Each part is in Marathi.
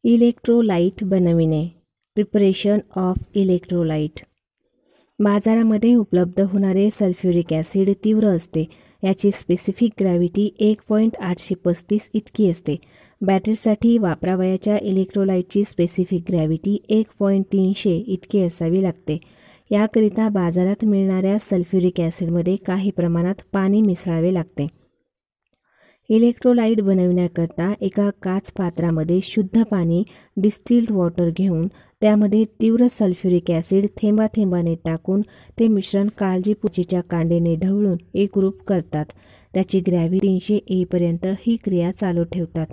इलेक्ट्रोलाइट बनविणे. Preparation of electrolyte. बाजारामध्ये उपलब्ध होणारे सल्फ्युरिक ॲसिड तीव्र असते. याची स्पेसिफिक ग्रॅव्हिटी 1.835 इतकी असते. बॅटरीसाठी वापरावयाच्या इलेक्ट्रोलाइटची स्पेसिफिक ग्रॅव्हिटी 1.300 इतकी असावी लागते. याकरिता बाजारात मिळणाऱ्या सल्फ्युरिक ॲसिडमध्ये काही प्रमाणात पाणी मिसळावे लागते. इलेक्ट्रोलाइट बनविण्याकरता एका काच पात्रामध्ये शुद्ध पाणी डिस्टिल्ड वॉटर घेऊन त्यामध्ये तीव्र सल्फ्युरिक ॲसिड थेंबाथेंबाने टाकून ते मिश्रण काळजीपूर्वकच्या कांडेने ढवळून एकरूप करतात. त्याची ग्रॅव्हिटी 300 येईपर्यंत ही क्रिया चालू ठेवतात.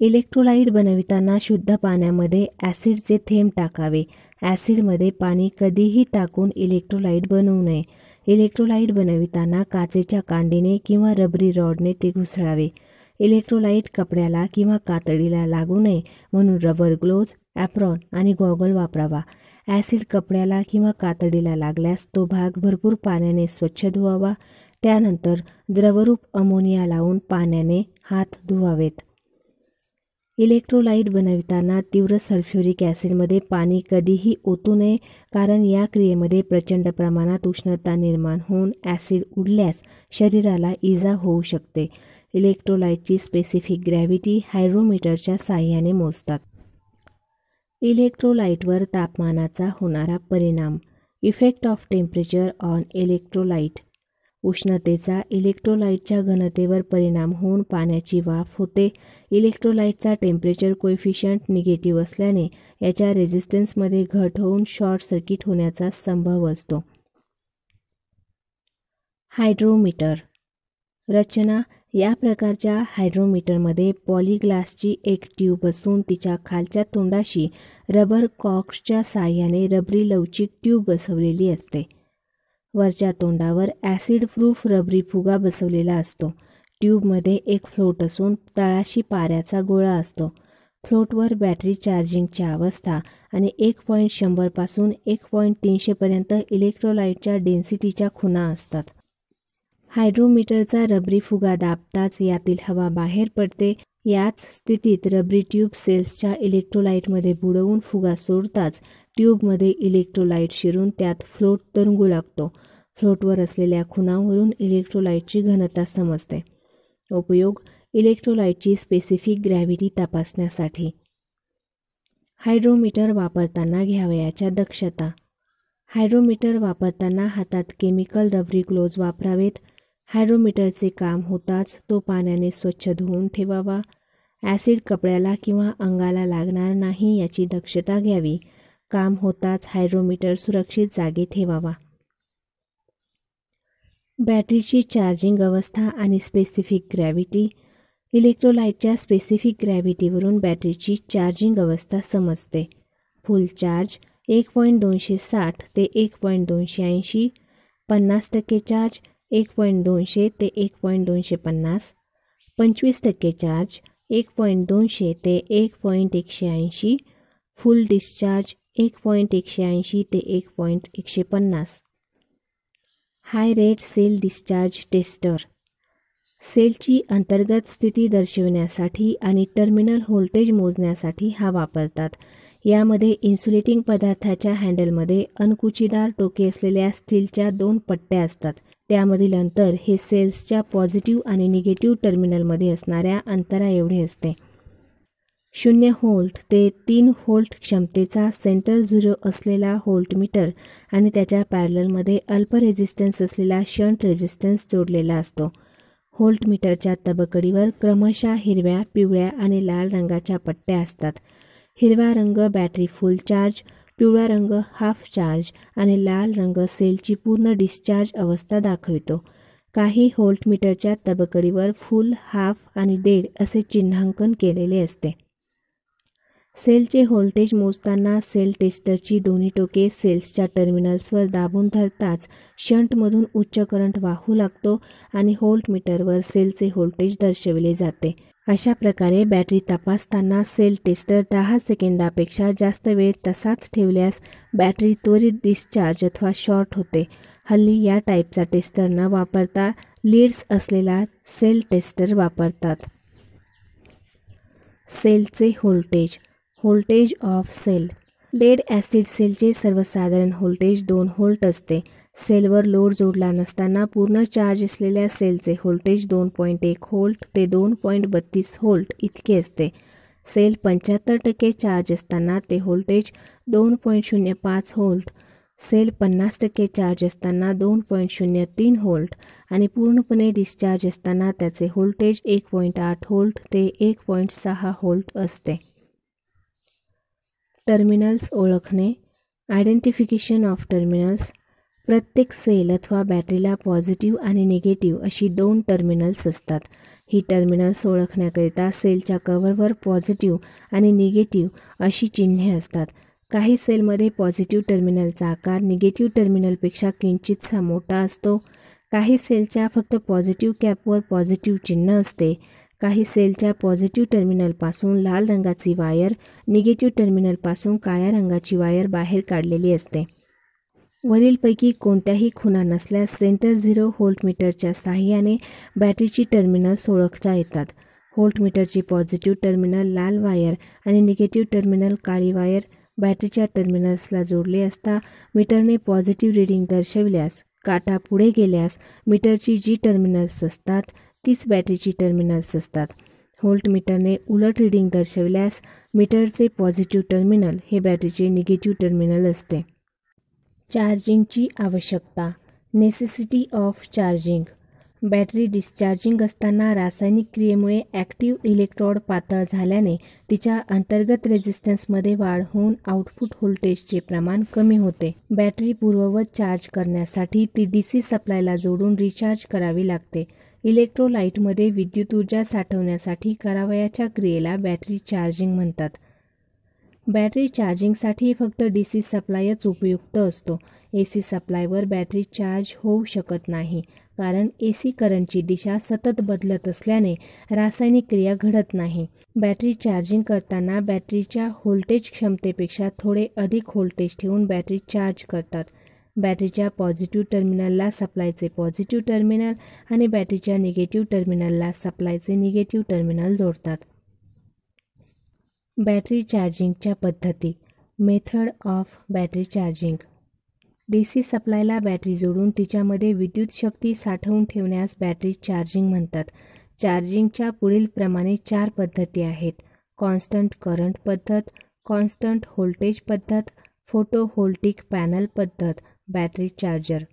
इलेक्ट्रोलाइट बनविताना शुद्ध पाण्यामध्ये ॲसिडचे थेंब टाकावे. ॲसिडमध्ये पाणी कधीही टाकून इलेक्ट्रोलाइट बनवू नये. इलेक्ट्रोलाइट बनविताना काचेच्या कांडीने किंवा रबरी रॉडने ते घुसळावे. इलेक्ट्रोलाइट कपड्याला किंवा कातडीला लागू नये म्हणून रबर ग्लोव्ज, ॲप्रॉन आणि गॉगल वापरावा. ॲसिड कपड्याला किंवा कातडीला लागल्यास तो भाग भरपूर पाण्याने स्वच्छ धुवावा. त्यानंतर द्रवरूप अमोनिया लावून पाण्याने हात धुवावेत. इलेक्ट्रोलाइट बनविताना तीव्र सल्फ्युरिक ॲसिडमध्ये पाणी कधीही ओतू नये, कारण या क्रियेमध्ये प्रचंड प्रमाणात उष्णता निर्माण होऊन ॲसिड उडल्यास शरीराला इजा होऊ शकते. इलेक्ट्रोलाइटची स्पेसिफिक ग्रॅव्हिटी हायड्रोमीटरच्या साहाय्याने मोजतात. इलेक्ट्रोलाइटवर तापमानाचा होणारा परिणाम. Effect of temperature on electrolyte. उष्णतेचा इलेक्ट्रोलाइटच्या घनतेवर परिणाम होऊन पाण्याची वाफ होते. इलेक्ट्रोलाइटचा टेम्परेचर कोएफिशियंट निगेटिव्ह असल्याने याच्या रेझिस्टन्समध्ये घट होऊन शॉर्ट सर्किट होण्याचा संभव असतो. हायड्रोमीटर. रचना. या प्रकारच्या हायड्रोमीटरमध्ये पॉलीग्लासची एक ट्यूब असून तिच्या खालच्या तोंडाशी रबर कॉर्क्सच्या साहाय्याने रबरी लवचिक ट्यूब बसवलेली असते. वरच्या तोंडावर ॲसिड प्रूफ रबरी फुगा बसवलेला असतो. ट्यूबमध्ये एक फ्लोट असून तळाशी पाऱ्याचा गोळा असतो. फ्लोटवर बॅटरी चार्जिंगच्या अवस्था आणि 1.100 पासून 1.300 पर्यंत इलेक्ट्रोलाइटच्या डेन्सिटीच्या खुणा असतात. हायड्रोमीटरचा रबरी फुगा दाबताच यातील हवा बाहेर पडते. याच स्थितीत रबरी ट्यूब सेल्सच्या इलेक्ट्रोलाइटमध्ये बुडवून फुगा सोडताच ट्यूबमध्ये इलेक्ट्रोलाइट शिरून त्यात फ्लोट तरंगू लागतो. फ्लोटवर असलेल्या खुणावरून इलेक्ट्रोलाइटची घनता समजते. उपयोग. इलेक्ट्रोलाइटची स्पेसिफिक ग्रॅव्हिटी तपासण्यासाठी. हायड्रोमीटर वापरताना घ्यावयाच्या दक्षता. हायड्रोमीटर वापरताना हातात केमिकल रबरी ग्लोव्ज वापरावेत. हायड्रोमीटरचे काम होताच तो पाण्याने स्वच्छ धुवून ठेवावा. ॲसिड कपड्याला किंवा अंगाला लागणार नाही याची दक्षता घ्यावी. काम होताच हायड्रोमीटर सुरक्षित जागी ठेवावा. बॅटरीची चार्जिंग अवस्था आणि स्पेसिफिक ग्रॅव्हिटी. इलेक्ट्रोलाइटच्या स्पेसिफिक ग्रॅव्हिटीवरून बॅटरीची चार्जिंग अवस्था समजते. फुल चार्ज 1.260 ते 1.280, 50% चार्ज 1.200 ते 1.250, 25% चार्ज 1.200 ते 1.180, फुल डिस्चार्ज 1.180 ते 1.150. High rate cell discharge tester. सेलची अंतर्गत स्थिती दर्शविण्यासाठी आणि टर्मिनल व्होल्टेज मोजण्यासाठी हा वापरतात. यामध्ये इन्सुलेटिंग पदार्थाच्या हँडलमध्ये अणकुचीदार टोके असलेल्या स्टीलच्या 2 पट्ट्या असतात. त्यामधील अंतर हे सेल्सच्या पॉझिटिव्ह आणि निगेटिव्ह टर्मिनलमध्ये असणाऱ्या अंतराएवढे असते. 0 व्होल्ट ते 3 व्होल्ट क्षमतेचा सेंटर झिरो असलेला व्होल्टमीटर आणि त्याच्या पॅरललमध्ये अल्प रेझिस्टन्स असलेला शंट रेझिस्टन्स जोडलेला असतो. व्होल्टमीटरच्या तबकडीवर क्रमशः हिरव्या, पिवळ्या आणि लाल रंगाच्या पट्ट्या असतात. हिरवा रंग बॅटरी फुल चार्ज, पिवळा रंग हाफ चार्ज आणि लाल रंग सेलची पूर्ण डिस्चार्ज अवस्था दाखवितो. काही व्होल्टमीटरच्या तबकडीवर फुल, हाफ आणि डेड असे चिन्हांकन केलेले असते. सेलचे व्होल्टेज मोजताना सेल टेस्टरची दोन्ही टोके सेल्सच्या टर्मिनल्सवर दाबून धरताच शंटमधून उच्च करंट वाहू लागतो आणि व्होल्टमीटरवर सेलचे व्होल्टेज दर्शविले जाते. अशा प्रकारे बॅटरी तपासताना सेल टेस्टर 10 सेकंदापेक्षा जास्त वेळ तसाच ठेवल्यास बॅटरी त्वरित डिस्चार्ज अथवा शॉर्ट होते. हल्ली या टाईपचा टेस्टर न वापरता लीड्स असलेला सेल टेस्टर वापरतात. सेलचे voltage. Voltage of cell. Lead acid सेलचे सर्वसाधारण व्होल्टेज 2 व्होल्ट असते. सेलवर लोड जोडला नसताना पूर्ण चार्ज असलेल्या सेलचे व्होल्टेज 2.1 व्होल्ट ते 2.32 व्होल्ट इतके असते. सेल 75% चार्ज असताना ते व्होल्टेज 2.05 व्होल्ट, सेल 50% चार्ज असताना 2.03 व्होल्ट आणि पूर्णपणे डिस्चार्ज असताना त्याचे व्होल्टेज 1.8 व्होल्ट ते 1.6 व्होल्ट असते. टर्मिनल्स ओळखणे. Identification of terminals. प्रत्येक सेल अथवा बॅटरीला पॉझिटिव्ह आणि निगेटिव्ह अशी 2 टर्मिनल्स असतात. ही टर्मिनल्स ओळखण्याकरिता सेलच्या कव्हरवर पॉझिटिव्ह आणि निगेटिव्ह अशी चिन्हे असतात. काही सेलमध्ये पॉझिटिव्ह टर्मिनलचा आकार निगेटिव्ह टर्मिनलपेक्षा किंचितसा मोठा असतो. काही सेलच्या फक्त पॉझिटिव्ह कॅपवर पॉझिटिव्ह चिन्ह असते. काही सेलच्या पॉझिटिव्ह टर्मिनलपासून लाल रंगाची वायर, निगेटिव्ह टर्मिनलपासून काळ्या रंगाची वायर बाहेर काढलेली असते. वरीलपैकी कोणत्याही खुणा नसल्यास सेंटर झिरो व्होल्टमीटरच्या साहाय्याने बॅटरीची टर्मिनल्स ओळखता येतात. व्होल्टमीटरची पॉझिटिव्ह टर्मिनल लाल वायर आणि निगेटिव्ह टर्मिनल काळी वायर बॅटरीच्या टर्मिनल्सला जोडले असता मीटरने पॉझिटिव्ह रीडिंग दर्शविल्यास, काटा पुढे गेल्यास मीटरची जी टर्मिनल्स असतात तीच बॅटरीची टर्मिनल्स असतात. व्होल्टमीटरने उलट रीडिंग दर्शविल्यास मीटरचे पॉझिटिव्ह टर्मिनल हे बॅटरीचे निगेटिव्ह टर्मिनल असते. चार्जिंगची आवश्यकता. Necessity of charging. Battery discharging असताना रासायनिक क्रियेमुळे ॲक्टिव्ह इलेक्ट्रोड पातळ झाल्याने तिच्या अंतर्गत रेझिस्टन्समध्ये वाढ होऊन आउटपुट व्होल्टेजचे प्रमाण कमी होते. बॅटरी पूर्ववत चार्ज करण्यासाठी ती DC सप्लायला जोडून रिचार्ज करावी लागते. इलेक्ट्रोलाइटमध्ये विद्युत ऊर्जा साठवण्यासाठी करावयाच्या क्रियेला बॅटरी चार्जिंग म्हणतात. बॅटरी चार्जिंगसाठी फक्त DC सप्लायच उपयुक्त असतो. AC सप्लायवर बॅटरी चार्ज होऊ शकत नाही, कारण AC करंटची दिशा सतत बदलत असल्याने रासायनिक क्रिया घडत नाही. बॅटरी चार्जिंग करताना बॅटरीच्या व्होल्टेज क्षमतेपेक्षा थोडे अधिक व्होल्टेज ठेवून बॅटरी चार्ज करतात. बॅटरीच्या पॉझिटिव्ह टर्मिनलला सप्लायचे पॉझिटिव्ह टर्मिनल आणि बॅटरीच्या निगेटिव्ह टर्मिनलला सप्लायचे निगेटिव्ह टर्मिनल जोडतात. बॅटरी चार्जिंगच्या पद्धती. Method of battery charging. DC सप्लायला बॅटरी जोडून तिच्यामध्ये विद्युत शक्ती साठवून ठेवण्यास बॅटरी चार्जिंग म्हणतात. चार्जिंगच्या पुढील प्रमाणे 4 पद्धती आहेत. कॉन्स्टंट करंट पद्धत, कॉन्स्टंट व्होल्टेज पद्धत, फोटोव्होल्टिक पॅनल पद्धत, बॅटरी चार्जर.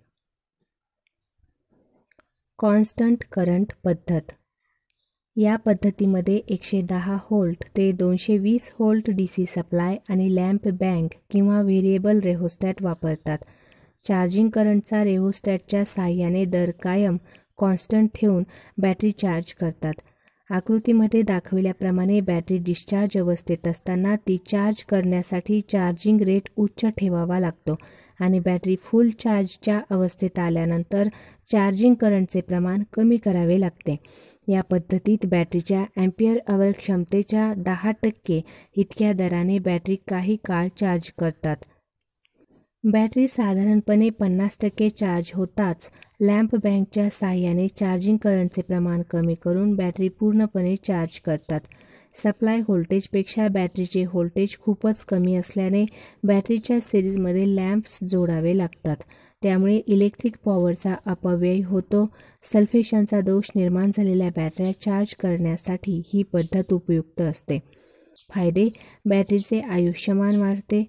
कॉन्स्टंट करंट पद्धत. या पद्धतीमध्ये 110 व्होल्ट ते 220 व्होल्ट DC सप्लाय आणि लॅम्प बँक किंवा व्हेरिएबल रेहोस्टॅट वापरतात. चार्जिंग करंटचा रेहोस्टॅटच्या साहाय्याने दर कायम कॉन्स्टंट ठेवून बॅटरी चार्ज करतात. आकृतीमध्ये दाखविल्याप्रमाणे बॅटरी डिस्चार्ज अवस्थेत असताना ती चार्ज करण्यासाठी चार्जिंग रेट उच्च ठेवावा लागतो आणि बॅटरी फुल चार्जच्या अवस्थेत आल्यानंतर चार्जिंग करंटचे प्रमाण कमी करावे लागते. या पद्धतीत बॅटरीच्या ॲम्पियर अवर क्षमतेच्या 10% इतक्या दराने बॅटरी काही काळ चार्ज करतात. बॅटरी साधारणपणे 50% चार्ज होताच लॅम्प बँकच्या साहाय्याने चार्जिंग करंटचे प्रमाण कमी करून बॅटरी पूर्णपणे चार्ज करतात. सप्लाय व्होल्टेजपेक्षा बॅटरीचे व्होल्टेज खूपच कमी असल्याने बॅटरीच्या सिरीजमध्ये लॅम्प्स जोडावे लागतात. त्यामुळे इलेक्ट्रिक पॉवरचा अपव्यय होतो. सल्फेशनचा दोष निर्माण झालेल्या बॅटऱ्या चार्ज करण्यासाठी ही पद्धत उपयुक्त असते. फायदे: बॅटरीचे आयुष्यमान वाढते.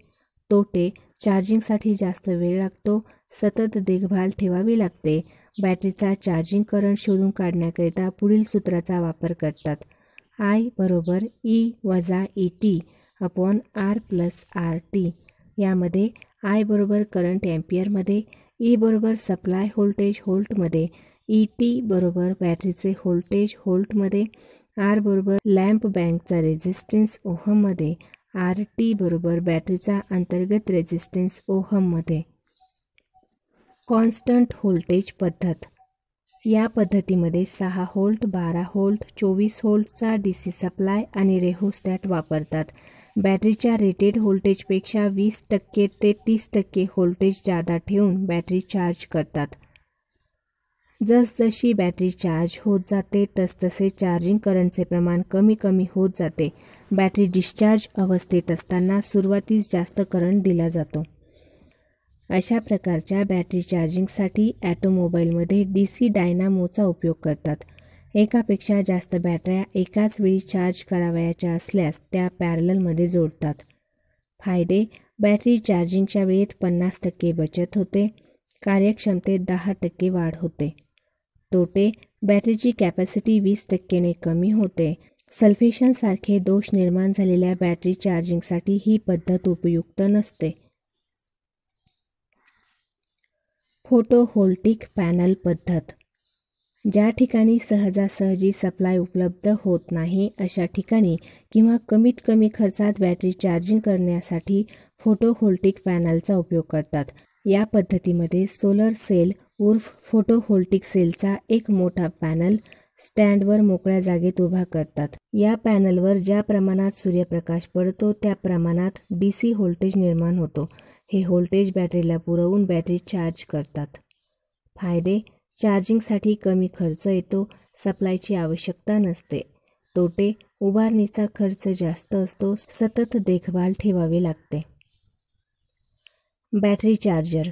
तोटे: चार्जिंगसाठी जास्त वेळ लागतो, सतत देखभाल ठेवावी लागते. बॅटरीचा चार्जिंग करंट शोधून काढण्याकरिता पुढील सूत्राचा वापर करतात. I = E - ET/R+RT. यामध्ये I = करंट ॲम्पियरमध्ये, E सप्लाय व्होल्टेज व्होल्टमध्ये, ET बॅटरीचे व्होल्टेज व्होल्टमध्ये, R लॅम्प बँकचा रेझिस्टन्स ओहममध्ये, RT बॅटरीचा अंतर्गत रेझिस्टन्स ओहममध्ये. कॉन्स्टंट व्होल्टेज पद्धत. या पद्धतीमध्ये 6 व्होल्ट, 12 व्होल्ट, 24 व्होल्टचा DC सप्लाय आणि रेहोस्टॅट वापरतात. बॅटरीच्या रेटेड व्होल्टेजपेक्षा 20% ते 30% व्होल्टेज जादा ठेवून बॅटरी चार्ज करतात. जसजशी बॅटरी चार्ज होत जाते तसतसे चार्जिंग करंटचे प्रमाण कमी कमी होत जाते. बॅटरी डिस्चार्ज अवस्थेत असताना सुरुवातीस जास्त करंट दिला जातो. अशा प्रकारच्या बॅटरी चार्जिंगसाठी ऑटोमोबाईलमध्ये DC डायनामोचा उपयोग करतात. एकापेक्षा जास्त बॅटऱ्या एकाच वेळी चार्ज करावयाच्या असल्यास त्या पॅरललमध्ये जोडतात. फायदे: बॅटरी चार्जिंगच्या वेळेत 50% बचत होते. कार्यक्षमतेत 10% वाढ होते. तोटे: बॅटरीची कॅपॅसिटी 20% कमी होते. सल्फेशनसारखे दोष निर्माण झालेल्या बॅटरी चार्जिंगसाठी ही पद्धत उपयुक्त नसते. फोटोव्होल्टिक पॅनल पद्धत: ज्या ठिकाणी सहजासहजी सप्लाय उपलब्ध होत नाही अशा ठिकाणी किंवा कमीत कमी खर्चात बॅटरी चार्जिंग करण्यासाठी फोटोव्होल्टिक पॅनलचा उपयोग करतात. या पद्धतीमध्ये सोलर सेल उर्फ फोटोव्होल्टिक सेलचा एक मोठा पॅनल स्टँडवर मोकळ्या जागेत उभा करतात. या पॅनलवर ज्या प्रमाणात सूर्यप्रकाश पडतो त्या प्रमाणात DC व्होल्टेज निर्माण होतो. हे व्होल्टेज बॅटरीला पुरवून बॅटरी चार्ज करतात. फायदे: चार्जिंगसाठी कमी खर्च येतो. सप्लायची आवश्यकता नसते. तोटे: उभारणीचा खर्च जास्त असतो. सतत देखभाल ठेवावी लागते. बॅटरी चार्जर: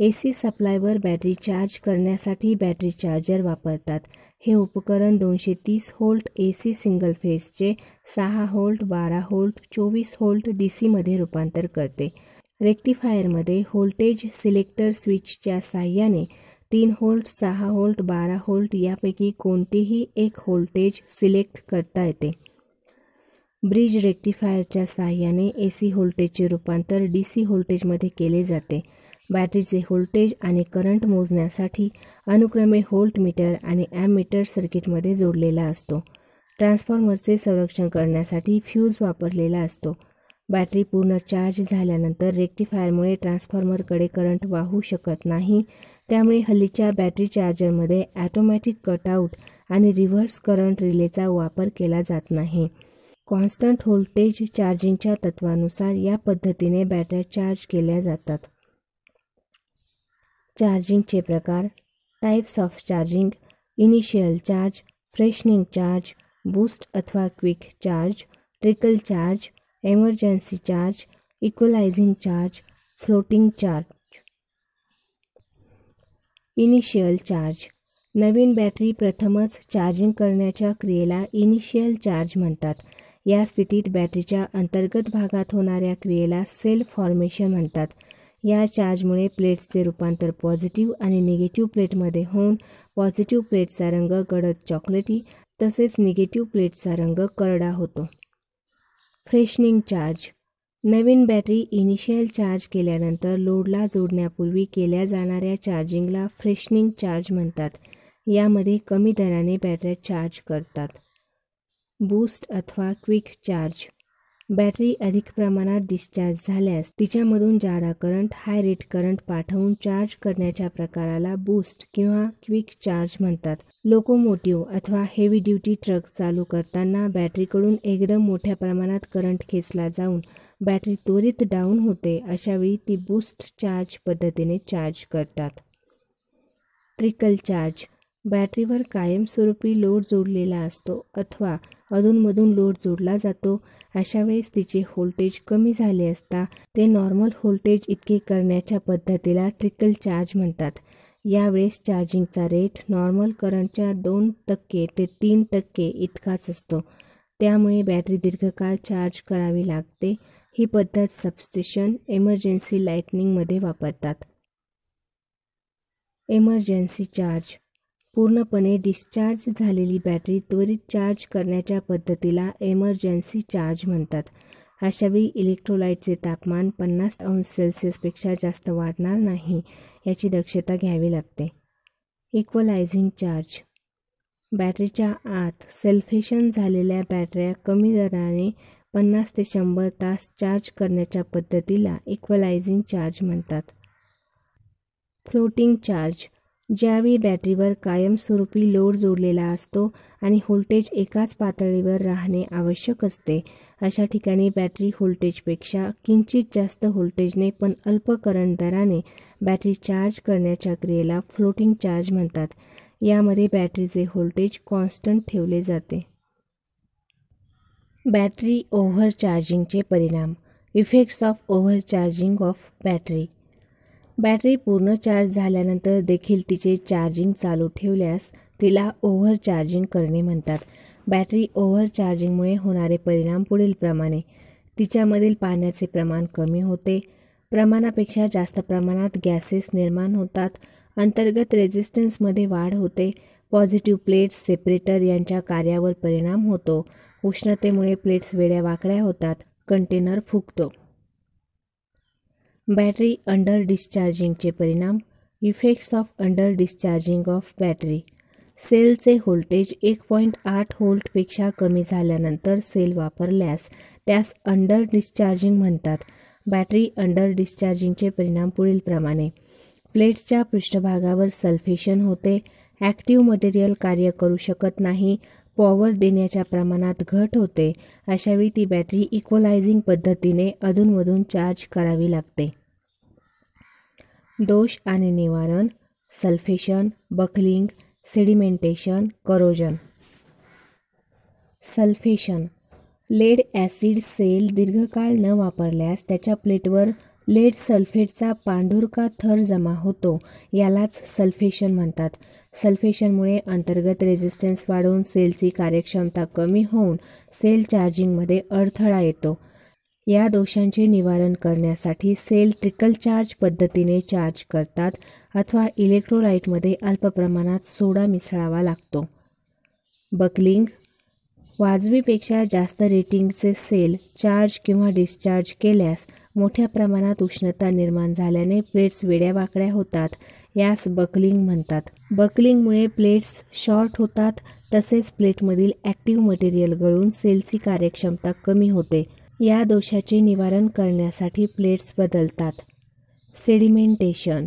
AC सप्लायवर बॅटरी चार्ज करण्यासाठी बॅटरी चार्जर वापरतात. हे उपकरण 230 व्होल्ट AC सिंगल फेजचे 6 व्होल्ट, 12 व्होल्ट, 24 व्होल्ट DCमध्ये रूपांतर करते. रेक्टिफायरमध्ये व्होल्टेज सिलेक्टर स्विचच्या साहाय्याने 3 व्होल्ट, 6 व्होल्ट, 12 व्होल्ट यापैकी कोणतेही एक व्होल्टेज सिलेक्ट करता येते. ब्रिज रेक्टिफायरच्या साहाय्याने AC व्होल्टेजचे रूपांतर DC व्होल्टेजमध्ये केले जाते. बॅटरीचे व्होल्टेज आणि करंट मोजण्यासाठी अनुक्रमे व्होल्टमीटर आणि ॲममीटर सर्किटमध्ये जोडलेला असतो. ट्रान्सफॉर्मरचे संरक्षण करण्यासाठी फ्यूज वापरलेला असतो. बॅटरी पूर्ण चार्ज झाल्यानंतर रेक्टिफायरमुळे ट्रान्सफॉर्मरकडे करंट वाहू शकत नाही. त्यामुळे हल्लीच्या बॅटरी चार्जरमध्ये ऑटोमॅटिक कटआउट आणि रिव्हर्स करंट रिलेचा वापर केला जात नाही. कॉन्स्टंट व्होल्टेज चार्जिंगच्या तत्त्वानुसार या पद्धतीने बॅटऱ्या चार्ज केल्या जातात. चार्जिंगचे प्रकार: types of charging, initial charge, freshening charge, boost अथवा quick charge, trickle charge, emergency charge, equalising charge, floating charge. Initial charge: नवीन बॅटरी प्रथमच चार्जिंग करण्याच्या क्रियेला इनिशियल चार्ज म्हणतात. या स्थितीत बॅटरीच्या अंतर्गत भागात होणाऱ्या क्रियेला सेल फॉर्मेशन म्हणतात. या चार्जमुळे प्लेट्सचे रूपांतर पॉझिटिव्ह आणि निगेटिव्ह प्लेटमध्ये होऊन पॉझिटिव्ह प्लेटचा रंग गडद चॉकलेटी तसेच निगेटिव्ह प्लेटचा रंग करडा होतो. फ्रेशनिंग चार्ज: नवीन बॅटरी इनिशियल चार्ज केल्यानंतर लोडला जोडण्यापूर्वी केल्या जाणाऱ्या चार्जिंगला फ्रेशनिंग चार्ज म्हणतात. यामध्ये कमी दराने बॅटऱ्या चार्ज करतात. बूस्ट अथवा क्विक चार्ज: बॅटरी अधिक प्रमाणात डिस्चार्ज झाल्यास तिच्यामधून जादा करंट, हाय रेट करंट पाठवून चार्ज करण्याच्या प्रकाराला बूस्ट किंवा क्विक चार्ज म्हणतात. लोकोमोटिव्ह अथवा हेवी ड्युटी ट्रक चालू करताना बॅटरीकडून एकदम मोठ्या प्रमाणात करंट खेचला जाऊन बॅटरी त्वरित डाऊन होते. अशावेळी ती बूस्ट चार्ज पद्धतीने चार्ज करतात. ट्रिकल चार्ज: बॅटरीवर कायमस्वरूपी लोड जोडलेला असतो अथवा अधूनमधून लोड जोडला जातो. अशा वेळेस तिचे व्होल्टेज कमी झाले असता ते नॉर्मल व्होल्टेज इतके करण्याच्या पद्धतीला ट्रिकल चार्ज म्हणतात. यावेळेस चार्जिंगचा रेट नॉर्मल करंटच्या 2% ते 3% इतकाच असतो. त्यामुळे बॅटरी दीर्घकाळ चार्ज करावी लागते. ही पद्धत सबस्टेशन, एमर्जन्सी लाईटनिंगमध्ये वापरतात. एमर्जन्सी चार्ज: पूर्णपणे डिस्चार्ज झालेली बॅटरी त्वरित चार्ज करण्याच्या पद्धतीला एमर्जन्सी चार्ज म्हणतात. अशावेळी इलेक्ट्रोलाइटचे तापमान 50°C जास्त वाढणार नाही याची दक्षता घ्यावी लागते. इक्वलायझिंग चार्ज: बॅटरीच्या आत सल्फेशन झालेल्या बॅटऱ्या कमी दराने 50 ते 100 तास चार्ज करण्याच्या पद्धतीला इक्वलायझिंग चार्ज म्हणतात. फ्लोटिंग चार्ज: ज्यावेळी बॅटरीवर कायमस्वरूपी लोड जोडलेला असतो आणि व्होल्टेज एकाच पातळीवर राहणे आवश्यक असते अशा ठिकाणी बॅटरी व्होल्टेजपेक्षा किंचित जास्त व्होल्टेजने पण अल्प करंट दराने बॅटरी चार्ज करण्याच्या क्रियेला फ्लोटिंग चार्ज म्हणतात. यामध्ये बॅटरीचे व्होल्टेज कॉन्स्टंट ठेवले जाते. बॅटरी ओव्हरचार्जिंगचे परिणाम. Effects of overcharging of battery. Battery पूर्ण चार्ज झाल्यानंतर देखील तिचे चार्जिंग चालू ठेवल्यास तिला ओव्हरचार्जिंग करणे म्हणतात. बॅटरी ओव्हरचार्जिंगमुळे होणारे परिणाम पुढीलप्रमाणे. तिच्यामधील पाण्याचे प्रमाण कमी होते. प्रमाणापेक्षा जास्त प्रमाणात गॅसेस निर्माण होतात. अंतर्गत रेझिस्टन्समध्ये वाढ होते. पॉझिटिव्ह प्लेट्स सेपरेटर यांच्या कार्यावर परिणाम होतो. उष्णतेमुळे प्लेट्स वेड्यावाकड्या होतात. कंटेनर फुगतो. बॅटरी अंडर डिस्चार्जिंगचे परिणाम. Effects of under discharging of battery. सेलचे व्होल्टेज 1.8 व्होल्टपेक्षा कमी झाल्यानंतर सेल वापरल्यास त्यास अंडर डिस्चार्जिंग म्हणतात. बॅटरी अंडर डिस्चार्जिंगचे परिणाम पुढीलप्रमाणे. प्लेट्सच्या पृष्ठभागावर सल्फेशन होते. ॲक्टिव्ह मटेरियल कार्य करू शकत नाही. पॉवर देण्याच्या प्रमाणात घट होते. अशावेळी ती बॅटरी इक्वलायझिंग पद्धतीने अधूनमधून चार्ज करावी लागते. दोष आणि निवारण. Sulphation, buckling, sedimentation, corrosion. Sulphation. Lead acid cell दीर्घकाळ न वापरल्यास त्याच्या प्लेटवर लेड सल्फेटचा पांढुरका थर जमा होतो. यालाच सल्फेशन म्हणतात. सल्फेशनमुळे अंतर्गत रेझिस्टन्स वाढून सेलची कार्यक्षमता कमी होऊन सेल चार्जिंगमध्ये अडथळा येतो. या दोषांचे निवारण करण्यासाठी सेल ट्रिकल चार्ज पद्धतीने चार्ज करतात अथवा इलेक्ट्रोलाइटमध्ये अल्प प्रमाणात सोडा मिसळावा लागतो. बकलिंग. वाजवीपेक्षा जास्त रेटिंगचे सेल चार्ज किंवा डिस्चार्ज केल्यास मोठ्या प्रमाणात उष्णता निर्माण झाल्याने प्लेट्स वेड्यावाकड्या होतात. यास बकलिंग म्हणतात. बकलिंगमुळे प्लेट्स शॉर्ट होतात. तसेच प्लेटमधील ॲक्टिव्ह मटेरियल गळून सेलची कार्यक्षमता कमी होते. या दोषाचे निवारण करण्यासाठी प्लेट्स बदलतात. सेडिमेंटेशन.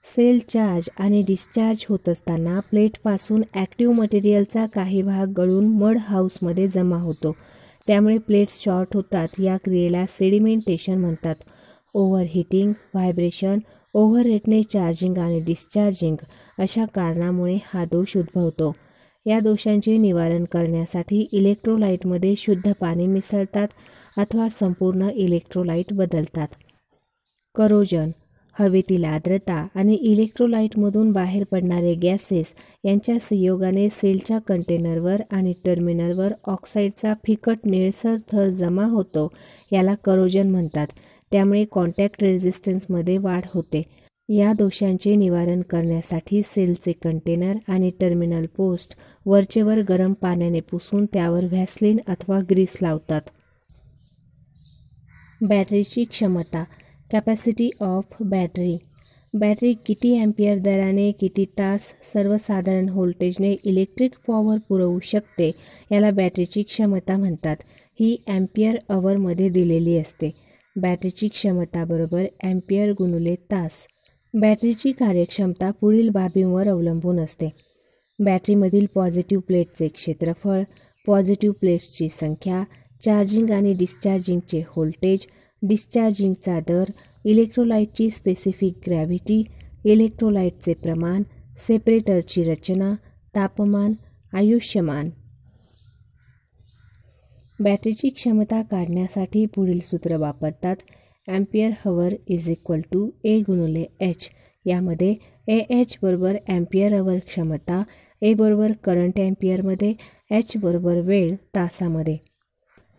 सेल चार्ज आणि डिस्चार्ज होत असताना प्लेटपासून ॲक्टिव्ह मटेरियलचा काही भाग गळून मड हाऊसमध्ये जमा होतो. त्यामुळे प्लेट्स शॉर्ट होतात. या क्रियेला सेडिमेंटेशन म्हणतात. ओव्हरहीटिंग, व्हायब्रेशन, ओव्हररेटने चार्जिंग आणि डिस्चार्जिंग अशा कारणामुळे हा दोष उद्भवतो. या दोषांचे निवारण करण्यासाठी इलेक्ट्रोलाइटमध्ये शुद्ध पाणी मिसळतात अथवा संपूर्ण इलेक्ट्रोलाइट बदलतात. करोजन. हवेतील आर्द्रता आणि इलेक्ट्रोलाइटमधून बाहेर पडणारे गॅसेस यांच्या संयोगाने सेलच्या कंटेनरवर आणि टर्मिनलवर ऑक्साईडचा फिकट निळसर थर जमा होतो. याला करोजन म्हणतात. त्यामुळे कॉन्टॅक्ट रेझिस्टन्समध्ये वाढ होते. या दोषांचे निवारण करण्यासाठी सेलचे कंटेनर आणि टर्मिनल पोस्ट वरचेवर गरम पाण्याने पुसून त्यावर व्हॅसलिन अथवा ग्रीस लावतात. बॅटरीची क्षमता. Capacity of battery. बॅटरी किती ॲम्पियर दराने किती तास सर्वसाधारण व्होल्टेजने इलेक्ट्रिक पॉवर पुरवू शकते याला बॅटरीची क्षमता म्हणतात. ही ॲम्पियर अवरमध्ये दिलेली असते. बॅटरीची क्षमता बरोबर ॲम्पियर गुणिले तास. बॅटरीची कार्यक्षमता पुढील बाबींवर अवलंबून असते. बॅटरीमधील पॉझिटिव्ह प्लेटचे क्षेत्रफळ, पॉझिटिव्ह प्लेट्सची संख्या, चार्जिंग आणि डिस्चार्जिंगचे व्होल्टेज, डिस्चार्जिंगचा दर, इलेक्ट्रोलाइटची स्पेसिफिक ग्रॅव्हिटी, इलेक्ट्रोलाइटचे प्रमाण, सेपरेटरची रचना, तापमान, आयुष्यमान. बॅटरीची क्षमता काढण्यासाठी पुढील सूत्र वापरतात. ॲम्पियर हवर इज इक्वल टू ए गुणिले एच. यामध्ये AH बरोबर ॲम्पियर अवर क्षमता, ए बरोबर करंट ॲम्पियरमध्ये, एच बरोबर वेळ तासामध्ये.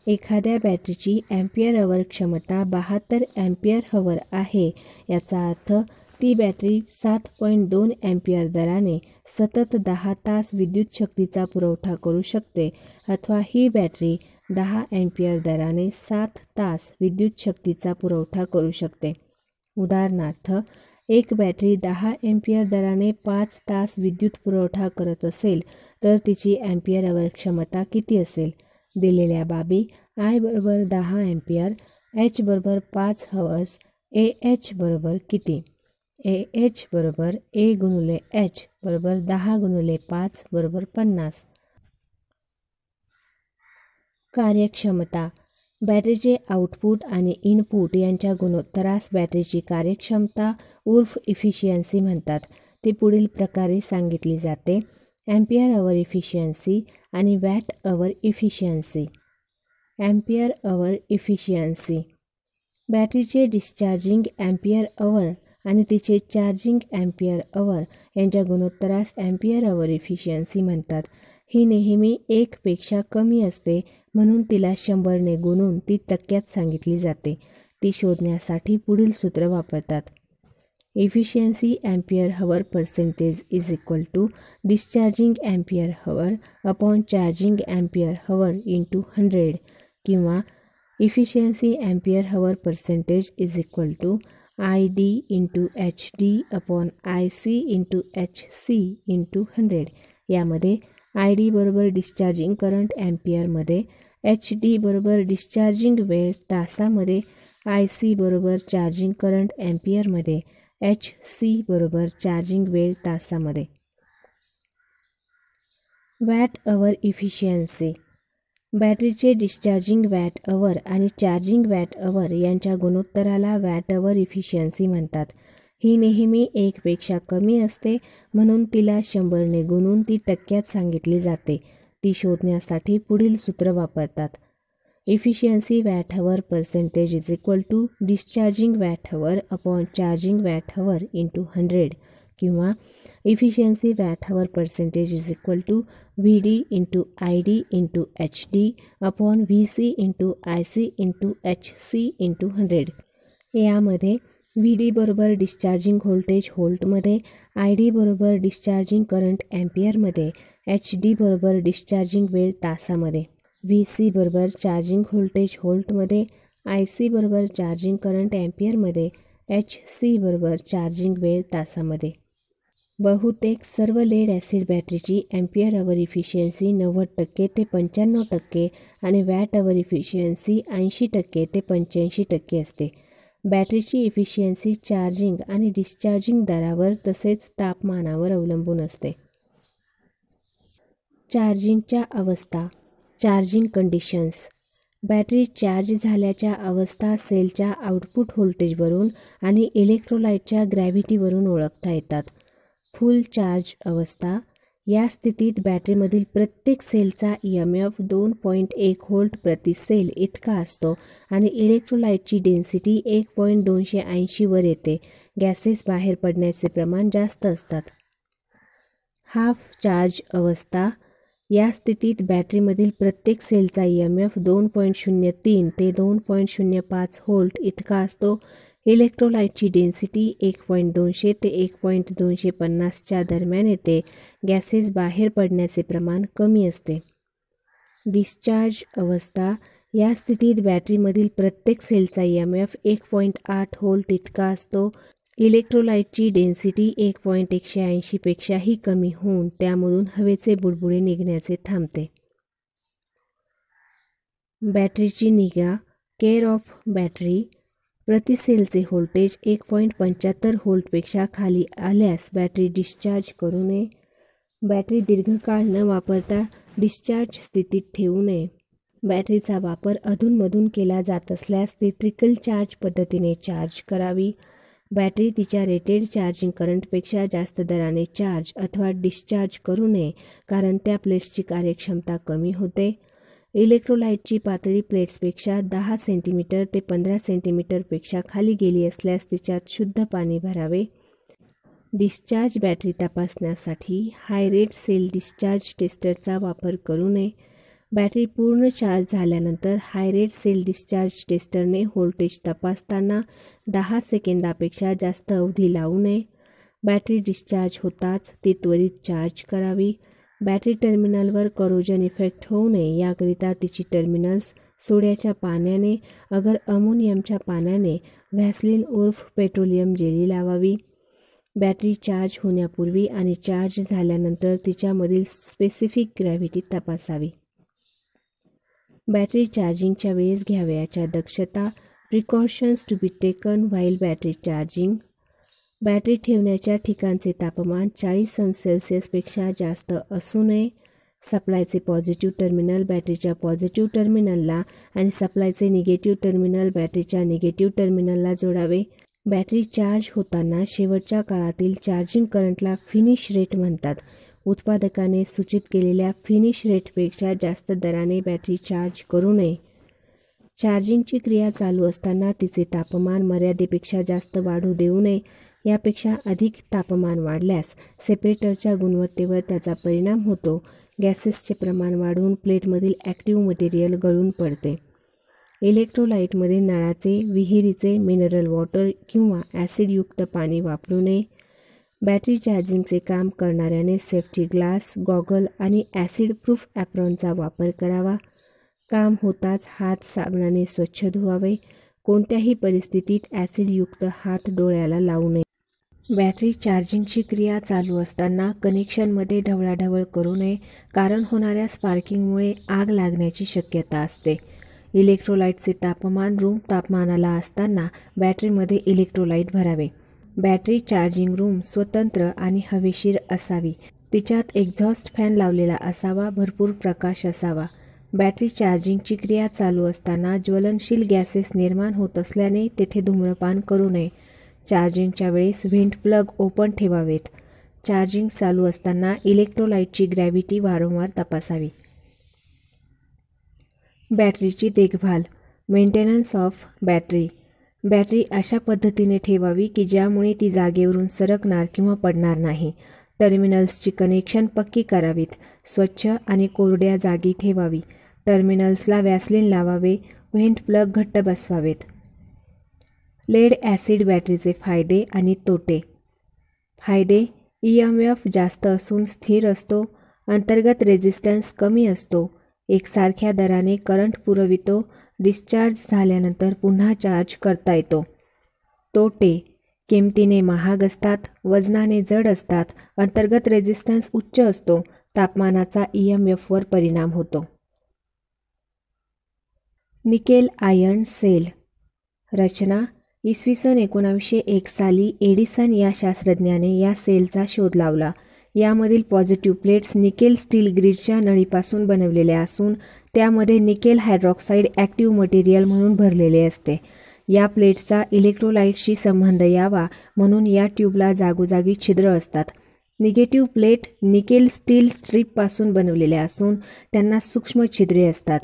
एखाद्या बॅटरीची ॲम्पियर अवर क्षमता 72 ॲम्पियर हवर आहे. याचा अर्थ ती बॅटरी 7.2 ॲम्पियर दराने सतत 10 तास विद्युत शक्तीचा पुरवठा करू शकते अथवा ही बॅटरी 10 ॲम्पियर दराने 7 तास विद्युत शक्तीचा पुरवठा करू शकते. उदाहरणार्थ, एक बॅटरी 10 ॲम्पियर दराने 5 तास विद्युत पुरवठा करत असेल तर तिची ॲम्पियर अवर क्षमता किती असेल? दिलेल्या बाबी I बरोबर 10 ॲम्पियर, H बरोबर 5 हवर्स, AH बरोबर किती? AH बरोबर A गुणिले H बरोबर 10 गुणिले 5 बरोबर 50. कार्यक्षमता. बॅटरीचे आउटपुट आणि इनपुट यांच्या गुणोत्तरास बॅटरीची कार्यक्षमता उर्फ इफिशियन्सी म्हणतात. ती पुढील प्रकारे सांगितली जाते: ॲम्पियर अवर इफिशियन्सी आणि watt hour efficiency. Ampere hour efficiency. बॅटरीचे डिस्चार्जिंग ॲम्पियर अवर आणि तिचे चार्जिंग ॲम्पियर अवर यांच्या गुणोत्तरास ॲम्पियर अवर इफिशियन्सी म्हणतात. ही नेहमी 1 पेक्षा कमी असते, म्हणून तिला 100ने गुणून ती टक्क्यात सांगितली जाते. ती शोधण्यासाठी पुढील सूत्र वापरतात: efficiency ampere hour percentage is equal to discharging ampere hour upon charging ampere hour into 100 किंवा efficiency ampere hour percentage is equal to ID into HD upon IC into HC into 100. यामध्ये ID बरोबर डिस्चार्जिंग करंट ॲम्पियरमध्ये, HD बरोबर डिस्चार्जिंग वेळ तासामध्ये, IC बरोबर चार्जिंग करंट ॲम्पियरमध्ये, HC बरोबर चार्जिंग वेळ तासामध्ये. Watt hour efficiency. बॅटरीचे डिस्चार्जिंग वॅट अवर आणि चार्जिंग वॅट अवर यांच्या गुणोत्तराला वॅट अवर इफिशियन्सी म्हणतात. ही नेहमी 1 पेक्षा कमी असते, म्हणून तिला 100ने गुणून ती टक्क्यात सांगितली जाते. ती शोधण्यासाठी पुढील सूत्र वापरतात: efficiency watt hour percentage is equal to discharging watt hour upon charging watt hour into 100 किंवा efficiency watt hour percentage is equal to VD into ID into HD upon VC into IC into HC into 100. यामध्ये VD बरोबर डिस्चार्जिंग व्होल्टेज व्होल्टमध्ये, ID बरोबर डिस्चार्जिंग करंट ॲम्पियरमध्ये, HD बरोबर डिस्चार्जिंग वेळ तासामध्ये, VC बरोबर चार्जिंग व्होल्टेज व्होल्टमध्ये, IC बरोबर चार्जिंग करंट ॲम्पियरमध्ये, HC बरोबर चार्जिंग वेळ तासामध्ये. बहुतेक सर्व लेड ॲसिड बॅटरीची ॲम्पियर अवर इफिशियन्सी 90% ते 95% आणि वॅट अवर इफिशियन्सी 80% ते 85% असते. बॅटरीची इफिशियन्सी चार्जिंग आणि डिस्चार्जिंग दरावर तसेच तापमानावर अवलंबून असते. चार्जिंगच्या अवस्था. Charging conditions. बॅटरी चार्ज झाल्याच्या अवस्था सेलच्या आउटपुट व्होल्टेजवरून आणि इलेक्ट्रोलाइटच्या ग्रॅव्हिटीवरून ओळखता येतात. फुल चार्ज अवस्था. या स्थितीत बॅटरीमधील प्रत्येक सेलचा EMF 2.1 व्होल्ट प्रति सेल इतका असतो आणि इलेक्ट्रोलाइटची डेन्सिटी 1.280 वर येते. गॅसेस बाहेर पडण्याचे प्रमाण जास्त असतात. हाफ चार्ज अवस्था. या स्थितीत बॅटरीमधील प्रत्येक सेलचा EMF 2.03 ते 2.05 व्होल्ट इतका असतो. इलेक्ट्रोलाइटची डेन्सिटी 1.200 ते 1.250 च्या दरम्यान येते. गॅसेस बाहेर पडण्याचे प्रमाण कमी असते. डिस्चार्ज अवस्था. या स्थितीत बॅटरीमधील प्रत्येक सेलचा EMF 1.8 व्होल्ट इतका असतो. इलेक्ट्रोलाइटची डेन्सिटी 1.180 पेक्षाही कमी होऊन त्यामधून हवेचे बुडबुडे निघण्याचे थांबते. बॅटरीची निगा. Care of battery. प्रति सेलचे व्होल्टेज 1.75 व्होल्टपेक्षा खाली आल्यास बॅटरी डिस्चार्ज करू नये. बॅटरी दीर्घकाळ न वापरता डिस्चार्ज स्थितीत ठेवू नये. बॅटरीचा वापर अधूनमधून केला जात असल्यास ती ट्रिकल चार्ज पद्धतीने चार्ज करावी. बॅटरी तिच्या रेटेड चार्जिंग करंटपेक्षा जास्त दराने चार्ज अथवा डिस्चार्ज करू नये, कारण त्या प्लेट्सची कार्यक्षमता कमी होते. इलेक्ट्रोलाइटची पातळी प्लेट्सपेक्षा 10 सेंटीमीटर ते 15 सेंटीमीटरपेक्षा खाली गेली असल्यास तिच्यात शुद्ध पाणी भरावे. डिस्चार्ज बॅटरी तपासण्यासाठी हाय रेट सेल डिस्चार्ज टेस्टरचा वापर करू नये. बॅटरी पूर्ण चार्ज झाल्यानंतर हाय रेट सेल डिस्चार्ज टेस्टरने व्होल्टेज तपासताना 10 सेकंदापेक्षा जास्त अवधी लावू नये. बॅटरी डिस्चार्ज होताच ती त्वरित चार्ज करावी. बॅटरी टर्मिनलवर करोजन इफेक्ट होऊ नये याकरिता तिची टर्मिनल्स सोड्याच्या पाण्याने अगर अमोनियमच्या पाण्याने व्हॅसलिन उर्फ पेट्रोलियम जेली लावावी. बॅटरी चार्ज होण्यापूर्वी आणि चार्ज झाल्यानंतर तिच्यामधील स्पेसिफिक ग्रॅव्हिटी तपासावी. बॅटरी चार्जिंगच्या वेळेस घ्यावयाच्या दक्षता. Precautions to be taken while battery charging. Battery ठेवण्याच्या ठिकाणचे तापमान 40 अंश सेल्सिअसपेक्षा जास्त असू नये. सप्लायचे पॉझिटिव्ह टर्मिनल बॅटरीच्या पॉझिटिव्ह टर्मिनलला आणि सप्लायचे निगेटिव्ह टर्मिनल बॅटरीच्या निगेटिव्ह टर्मिनलला जोडावे. बॅटरी चार्ज होताना शेवटच्या काळातील चार्जिंग करंटला फिनिश रेट म्हणतात. उत्पादकाने सूचित केलेल्या फिनिश रेटपेक्षा जास्त दराने बॅटरी चार्ज करू नये. चार्जिंगची क्रिया चालू असताना तिचे तापमान मर्यादेपेक्षा जास्त वाढू देऊ नये. यापेक्षा अधिक तापमान वाढल्यास सेपरेटरच्या गुणवत्तेवर त्याचा परिणाम होतो. गॅसेसचे प्रमाण वाढून प्लेटमधील ॲक्टिव्ह मटेरियल गळून पडते. इलेक्ट्रोलाइटमध्ये नळाचे, विहिरीचे, मिनरल वॉटर किंवा ॲसिडयुक्त पाणी वापरू नये. बॅटरी चार्जिंगचे काम करणाऱ्याने सेफ्टी ग्लास, गॉगल आणि ॲसिड प्रूफ ॲप्रॉनचा वापर करावा. काम होताच हात साबणाने स्वच्छ धुवावे. कोणत्याही परिस्थितीत ॲसिडयुक्त हात डोळ्याला लावू नये. बॅटरी चार्जिंगची क्रिया चालू असताना कनेक्शनमध्ये ढवळाढवळ करू नये, कारण होणाऱ्या स्पार्किंगमुळे आग लागण्याची शक्यता असते. इलेक्ट्रोलाइटचे तापमान रूम तापमानाला असताना बॅटरीमध्ये इलेक्ट्रोलाइट भरावे. बॅटरी चार्जिंग रूम स्वतंत्र आणि हवेशीर असावी. तिच्यात एक्झॉस्ट फॅन लावलेला असावा. भरपूर प्रकाश असावा. बॅटरी चार्जिंगची क्रिया चालू असताना ज्वलनशील गॅसेस निर्माण होत असल्याने तेथे धूम्रपान करू नये. चार्जिंगच्या वेळेस व्हेंट प्लग ओपन ठेवावेत. चार्जिंग चालू असताना इलेक्ट्रोलाइटची ग्रॅव्हिटी वारंवार तपासावी. बॅटरीची देखभाल. Maintenance of battery. बॅटरी अशा पद्धतीने ठेवावी की ज्यामुळे ती जागेवरून सरकणार किंवा पडणार नाही. टर्मिनल्सची कनेक्शन पक्की करावीत. स्वच्छ आणि कोरड्या जागी ठेवावी. टर्मिनल्सला वॅसलिन लावावे. व्हेंट प्लग घट्ट बसवावेत. लेड ॲसिड बॅटरीचे फायदे आणि तोटे. फायदे: EMF जास्त असून स्थिर असतो. अंतर्गत रेझिस्टन्स कमी असतो. एकसारख्या दराने करंट पुरवितो. डिस्चार्ज झाल्यानंतर पुन्हा चार्ज करता येतो. तोटे: किमतीने महाग असतात. वजनाने जड असतात. अंतर्गत रेझिस्टन्स उच्च असतो. तापमानाचा EMFवर परिणाम होतो. Nickel iron sale. रचना: इसवी सन 1901 साली एडिसन या शास्त्रज्ञाने या सेलचा शोध लावला. यामधील पॉझिटिव्ह प्लेट्स निकेल स्टील ग्रीडच्या नळीपासून बनवलेल्या असून त्यामध्ये निकेल हायड्रॉक्साईड ॲक्टिव्ह मटेरियल म्हणून भरलेले असते. या प्लेट्सचा इलेक्ट्रोलाइटशी संबंध यावा म्हणून या ट्यूबला जागोजागी छिद्र असतात. निगेटिव्ह प्लेट निकेल स्टील स्ट्रीपपासून बनवलेल्या असून त्यांना सूक्ष्म छिद्रे असतात.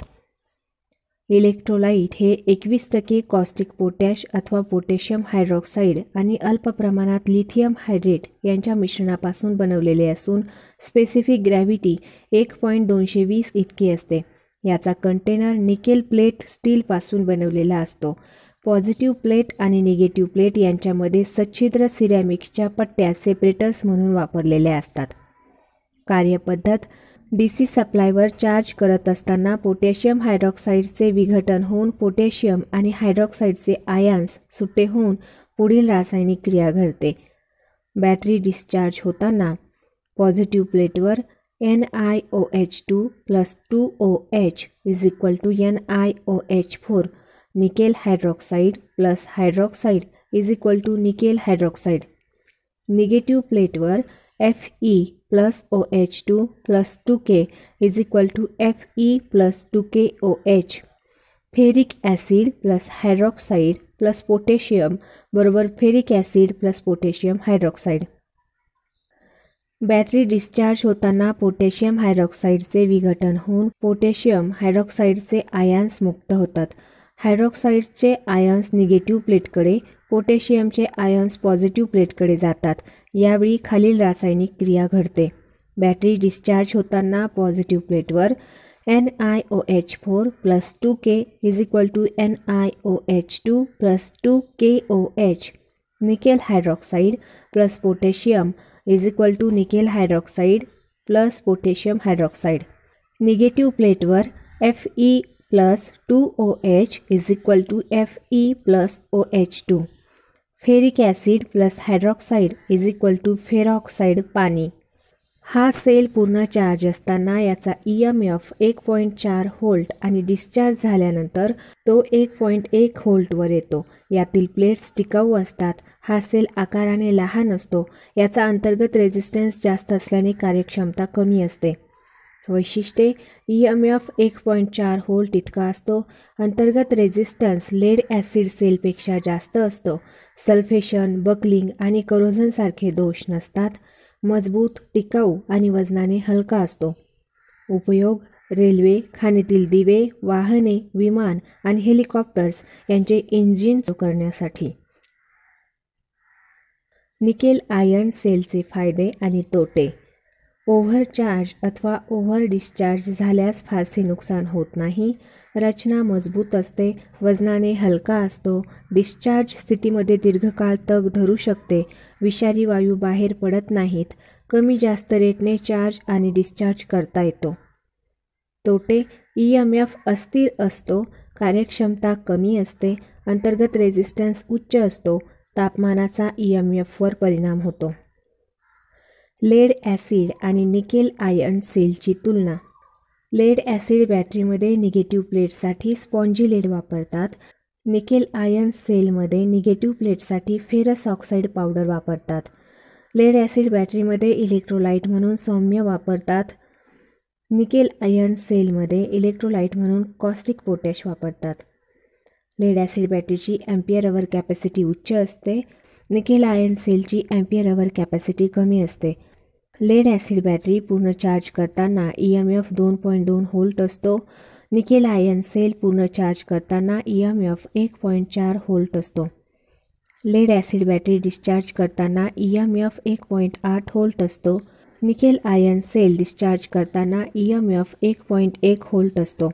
इलेक्ट्रोलाइट हे 21% कॉस्टिक पोटॅश अथवा पोटॅशियम हायड्रॉक्साईड आणि अल्प प्रमाणात लिथियम हायड्रेट यांच्या मिश्रणापासून बनवलेले असून स्पेसिफिक ग्रॅव्हिटी 1.220 इतकी असते. याचा कंटेनर निकेल प्लेट स्टीलपासून बनवलेला असतो. पॉझिटिव्ह प्लेट आणि निगेटिव्ह प्लेट यांच्यामध्ये सच्छिद्र सिरॅमिक्सच्या पट्ट्या सेपरेटर्स म्हणून वापरलेल्या असतात. कार्यपद्धत: DC सप्लायवर चार्ज करत असताना पोटॅशियम हायड्रॉक्साईडचे विघटन होऊन पोटॅशियम आणि हायड्रॉक्साईडचे आयन्स सुट्टे होऊन पुढील रासायनिक क्रिया घडते. बॅटरी डिस्चार्ज होताना पॉझिटिव्ह प्लेटवर NiOH2 + 2OH = NiOH4 nickel hydroxide + hydroxide = nickel hydroxide. Negative प्लेटवर Fe + OH2 + 2K = Fe + 2KOH. Ferric acid + hydroxide + potassium = ferric acid + potassium hydroxide. Battery discharge होताना पोटॅशियम हायड्रॉक्साईडचे विघटन होऊन पोटॅशियम हायड्रॉक्साईडचे आयन्स मुक्त होतात. हायड्रॉक्साईडचे आयन्स निगेटिव्ह प्लेटकडे, पोटॅशियमचे आयन्स पॉझिटिव्ह प्लेटकडे जातात. यावेळी खालील रासायनिक क्रिया घडते. बॅटरी डिस्चार्ज होताना पॉझिटिव्ह प्लेटवर NiOH4 + 2K = NiOH2 + 2KOH. Nickel hydroxide + potassium = nickel hydroxide + potassium hydroxide. Negative प्लेटवर Fe + 2OH = Fe + OH2. Ferric acid + hydroxide = फेरॉक्साईड पाणी. हा सेल पूर्ण चार्ज असताना याचा EMF 1.4 व्होल्ट आणि डिस्चार्ज झाल्यानंतर तो 1.1 व्होल्टवर येतो. यातील प्लेट्स टिकाऊ असतात. हा सेल आकाराने लहान असतो. याचा अंतर्गत रेझिस्टन्स जास्त असल्याने कार्यक्षमता कमी असते. वैशिष्ट्ये: EMF 1.4 व्होल्ट इतका असतो. अंतर्गत रेझिस्टन्स लेड ॲसिड सेलपेक्षा जास्त असतो. सल्फेशन, बकलिंग आणि करोझनसारखे दोष नसतात. मजबूत, टिकाऊ आणि वजनाने हलका असतो. उपयोग: रेल्वे, खाणीतील दिवे, वाहने, विमान आणि हेलिकॉप्टर्स यांचे इंजिन करण्यासाठी. निकेल आयर्न सेलचे फायदे आणि तोटे. ओव्हरचार्ज अथवा ओव्हर डिस्चार्ज झाल्यास फारसे नुकसान होत नाही. रचना मजबूत असते. वजनाने हलका असतो. डिस्चार्ज स्थितीमध्ये दीर्घकाळ तग धरू शकते. विषारी वायू बाहेर पडत नाहीत. कमी जास्त रेटने चार्ज आणि डिस्चार्ज करता येतो. तोटे: EMF अस्थिर असतो. कार्यक्षमता कमी असते. अंतर्गत रेझिस्टन्स उच्च असतो. तापमानाचा EMF वर परिणाम होतो. लेड ॲसिड आणि निकेल आयर्न सेलची तुलना. लेड ॲसिड बॅटरीमध्ये निगेटिव्ह प्लेटसाठी स्पॉन्जी लेड वापरतात. निकेल आयर्न सेलमध्ये निगेटिव्ह प्लेटसाठी फेरस ऑक्साईड पावडर वापरतात. लेड ॲसिड बॅटरीमध्ये इलेक्ट्रोलाइट म्हणून सौम्य वापरतात. निकेल आयर्न सेलमध्ये इलेक्ट्रोलाइट म्हणून कॉस्टिक पोटॅश वापरतात. लेड ॲसिड बॅटरीची ॲम्पियर अवर कॅपॅसिटी उच्च असते. निकेल आयर्न सेलची ॲम्पियर अवर कॅपॅसिटी कमी असते. लेड ॲसिड बॅटरी पूर्ण चार्ज करताना EMF 2.2 व्होल्ट असतो. निकेल आयर्न सेल पूर्ण चार्ज करताना EMF 1.4 व्होल्ट असतो. लेड ॲसिड बॅटरी डिस्चार्ज करताना EMF 1.8 व्होल्ट असतो. निकेल आयर्न सेल डिस्चार्ज करताना EMF 1.1 व्होल्ट असतो.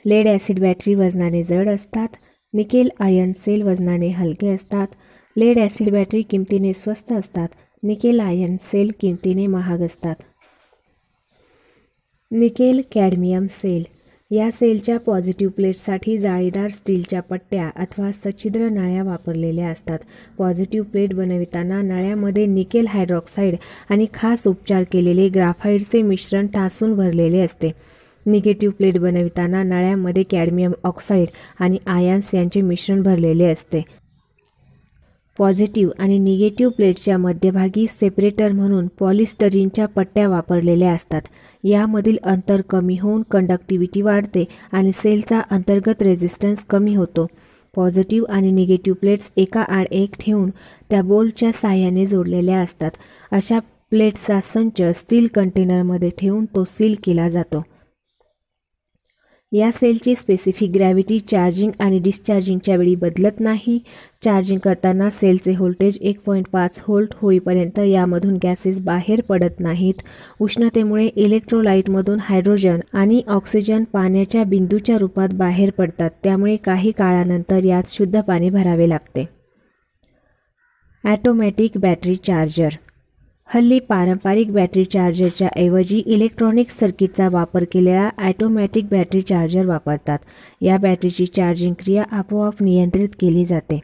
लेड ॲसिड बॅटरी वजनाने जड असतात. निकेल आयर्न सेल वजनाने हलके असतात. लेड ॲसिड बॅटरी किमतीने स्वस्त असतात. निकेल आयर्न सेल किमतीने महाग असतात. Nickel cadmium cell. या सेलच्या पॉझिटिव्ह प्लेटसाठी जाळीदार स्टीलच्या पट्ट्या अथवा सच्छिद्र नळ्या वापरलेल्या असतात. पॉझिटिव्ह प्लेट बनविताना नळ्यामध्ये निकेल हायड्रॉक्साईड आणि खास उपचार केलेले ग्राफाईटचे मिश्रण ठासून भरलेले असते. निगेटिव्ह प्लेट बनविताना नळ्यामध्ये कॅडमियम ऑक्साईड आणि आयन्स यांचे मिश्रण भरलेले असते. पॉझिटिव्ह आणि निगेटिव्ह प्लेटच्या मध्यभागी सेपरेटर म्हणून पॉलिस्टरीनच्या पट्ट्या वापरलेल्या असतात. यामधील अंतर कमी होऊन कंडक्टिव्हिटी वाढते आणि सेलचा अंतर्गत रेझिस्टन्स कमी होतो. पॉझिटिव्ह आणि निगेटिव्ह प्लेट्स एका आड एक ठेवून त्या बोल्टच्या साहाय्याने जोडलेल्या असतात. अशा प्लेट्सचा संच स्टील कंटेनरमध्ये ठेवून तो सील केला जातो. या सेलची स्पेसिफिक ग्रॅव्हिटी चार्जिंग आणि डिस्चार्जिंगच्या वेळी बदलत नाही. चार्जिंग करताना सेलचे व्होल्टेज 1.5 व्होल्ट होईपर्यंत यामधून गॅसेस बाहेर पडत नाहीत. उष्णतेमुळे इलेक्ट्रोलाइटमधून हायड्रोजन आणि ऑक्सिजन पाण्याच्या बिंदूच्या रूपात बाहेर पडतात. त्यामुळे काही काळानंतर यात शुद्ध पाणी भरावे लागते. Automatic battery charger. हल्ली पारंपरिक बॅटरी चार्जरच्या ऐवजी इलेक्ट्रॉनिक सर्किटचा वापर केलेला ॲटोमॅटिक बॅटरी चार्जर वापरतात. या बॅटरीची चार्जिंग क्रिया आपोआप नियंत्रित केली जाते.